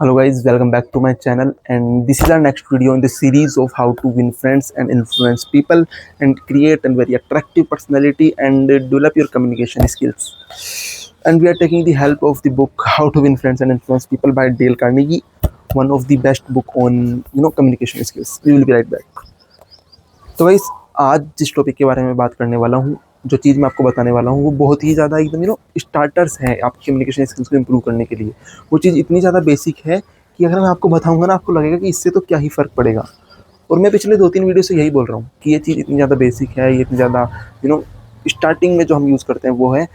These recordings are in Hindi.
Hello guys, welcome back to my channel, and this is our next video in the series of how to win friends and influence people and create a very attractive personality and develop your communication skills. And we are taking the help of the book How to Win Friends and Influence People by Dale Carnegie, one of the best book on communication skills. We will be right back. तो गाइस, आज जिस टॉपिक के बारे में बात करने वाला हूँ, जो चीज़ मैं आपको बताने वाला हूँ, वो बहुत ही ज़्यादा एकदम स्टार्टर्स हैं आपकी कम्युनिकेशन स्किल्स को इम्प्रूव करने के लिए। वो चीज़ इतनी ज़्यादा बेसिक है कि अगर मैं आपको बताऊँगा ना, आपको लगेगा कि इससे तो क्या ही फ़र्क पड़ेगा। और मैं पिछले 2-3 वीडियो से यही बोल रहा हूँ कि ये चीज़ इतनी ज़्यादा बेसिक है, ये इतनी ज़्यादा स्टार्टिंग में जो हम यूज़ करते हैं वो है।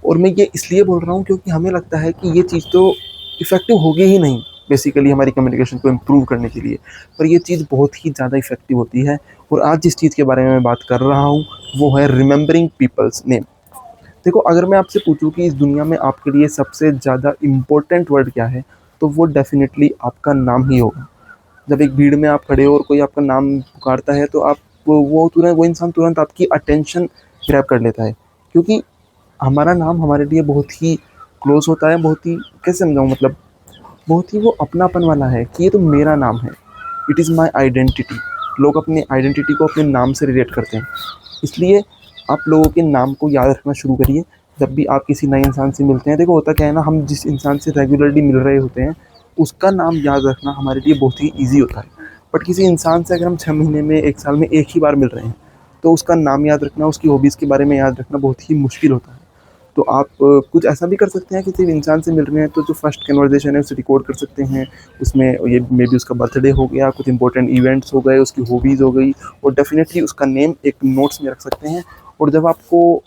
और मैं ये इसलिए बोल रहा हूँ क्योंकि हमें लगता है कि ये चीज़ तो इफ़ेक्टिव होगी ही नहीं बेसिकली हमारी कम्युनिकेशन को इम्प्रूव करने के लिए, पर ये चीज़ बहुत ही ज़्यादा इफ़ेक्टिव होती है। और आज जिस चीज़ के बारे में मैं बात कर रहा हूँ वो है रिमेंबरिंग पीपल्स नेम। देखो, अगर मैं आपसे पूछूं कि इस दुनिया में आपके लिए सबसे ज़्यादा इम्पोर्टेंट वर्ड क्या है, तो वो डेफिनेटली आपका नाम ही होगा। जब एक भीड़ में आप खड़े हो और कोई आपका नाम पुकारता है तो आप वो इंसान तुरंत आपकी अटेंशन ग्रैब कर लेता है, क्योंकि हमारा नाम हमारे लिए बहुत ही क्लोज होता है, बहुत ही, कैसे समझाऊँ, मतलब बहुत ही वो अपनापन वाला है कि ये तो मेरा नाम है। It is my identity. लोग अपने आइडेंटिटी को अपने नाम से रिलेट करते हैं। इसलिए आप लोगों के नाम को याद रखना शुरू करिए जब भी आप किसी नए इंसान से मिलते हैं। देखो, होता क्या है ना, हम जिस इंसान से रेगुलरली मिल रहे होते हैं उसका नाम याद रखना हमारे लिए बहुत ही ईजी होता है। बट किसी इंसान से अगर हम 6 महीने में, 1 साल में एक ही बार मिल रहे हैं, तो उसका नाम याद रखना, उसकी हॉबीज़ के बारे में याद रखना बहुत ही मुश्किल होता है। तो आप कुछ ऐसा भी कर सकते हैं, किसी इंसान से मिल रहे हैं तो जो फर्स्ट कन्वर्सेशन है उसे रिकॉर्ड कर सकते हैं। उसमें ये मे बी उसका बर्थडे हो गया, कुछ इंपॉर्टेंट इवेंट्स हो गए, उसकी हॉबीज़ हो गई, और डेफिनेटली उसका नेम एक नोट्स में रख सकते हैं। और जब आपको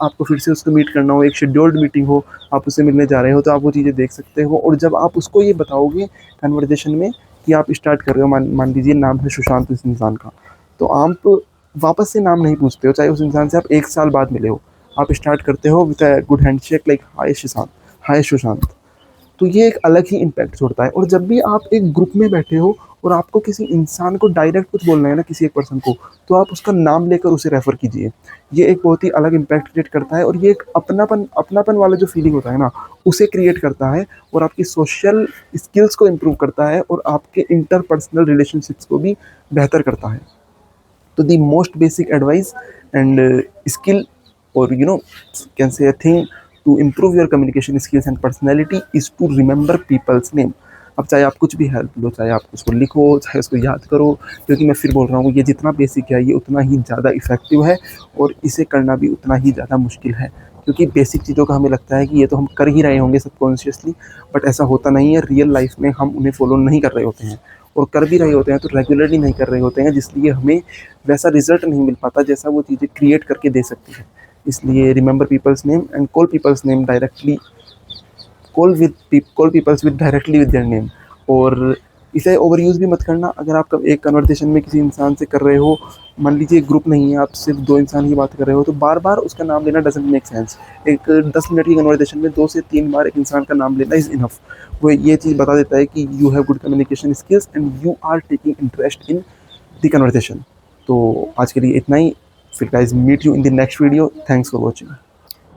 आपको फिर से उसको मीट करना हो, एक शेड्यूल्ड मीटिंग हो, आप उससे मिलने जा रहे हो, तो आप वो चीज़ें देख सकते हो। और जब आप उसको ये बताओगे कन्वर्सेशन में कि आप स्टार्ट कर रहे हो, मान लीजिए नाम है सुशांत इस इंसान का, तो आप वापस से नाम नहीं पूछते हो, चाहे उस इंसान से आप 1 साल बाद मिले हो। आप स्टार्ट करते हो with a good handshake, like hi Sushant, hi Sushant. तो ये एक अलग ही इम्पैक्ट छोड़ता है। और जब भी आप एक ग्रुप में बैठे हो और आपको किसी इंसान को डायरेक्ट कुछ बोलना है ना, किसी एक पर्सन को, तो आप उसका नाम लेकर उसे रेफ़र कीजिए। ये एक बहुत ही अलग इम्पैक्ट क्रिएट करता है, और ये एक अपनापन अपनापन वाला जो फीलिंग होता है ना, उसे क्रिएट करता है, और आपकी सोशल स्किल्स को इम्प्रूव करता है, और आपके इंटरपर्सनल रिलेशनशिप्स को भी बेहतर करता है। तो the most basic advice and skill, or can say a thing to improve your communication skills and personality is to remember people's name. अब चाहे आप कुछ भी हेल्प लो, चाहे आप उसको लिखो, चाहे उसको याद करो, क्योंकि मैं फिर बोल रहा हूँ, ये जितना बेसिक है ये उतना ही ज़्यादा इफ़ेक्टिव है, और इसे करना भी उतना ही ज़्यादा मुश्किल है। क्योंकि बेसिक चीज़ों का हमें लगता है कि ये तो हम कर ही रहे होंगे सबकॉन्शियसली, बट ऐसा होता नहीं है। रियल लाइफ में हम उन्हें फॉलो नहीं कर रहे होते हैं, और कर भी रहे होते हैं तो रेगुलरली नहीं कर रहे होते हैं, जिसलिए हमें वैसा रिजल्ट नहीं मिल पाता जैसा वो चीज़ें क्रिएट करके दे सकती है। इसलिए remember peoples name and call peoples name directly, call peoples with directly with their name. और इसे ओवर यूज़ भी मत करना। अगर आप एक कन्वर्सेशन में किसी इंसान से कर रहे हो, मान लीजिए ग्रुप नहीं है, आप सिर्फ 2 इंसान ही बात कर रहे हो, तो बार बार उसका नाम लेना डजंट मेक सेंस। एक 10 मिनट की कन्वर्सेशन में 2 से 3 बार एक इंसान का नाम लेना इज़ इनफ। वो ये चीज़ बता देता है कि you have good communication skills and you are taking interest in the conversation. तो आज के लिए इतना ही। फिर guys, meet you in the next video. Thanks for watching.